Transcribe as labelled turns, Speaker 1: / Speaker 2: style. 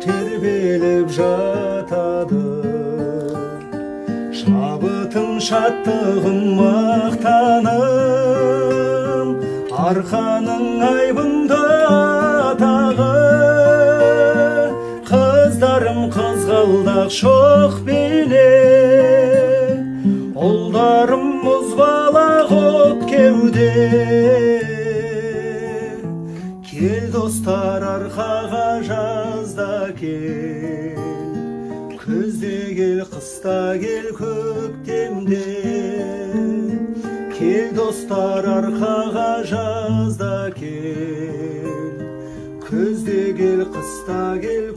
Speaker 1: тербеліп жатады. Шабытым, шаттығым, мақтаным, арқаның айбынды атағы. Қыздарым қызғалдақ шоқ бейне, ұлдарым мұзбалақ от кеуде. Кел достар арқаға жазда кел, күзде кел, қыста кел, көктемде. Кел достар арқаға жазда кел, күзде кел, қыста кел.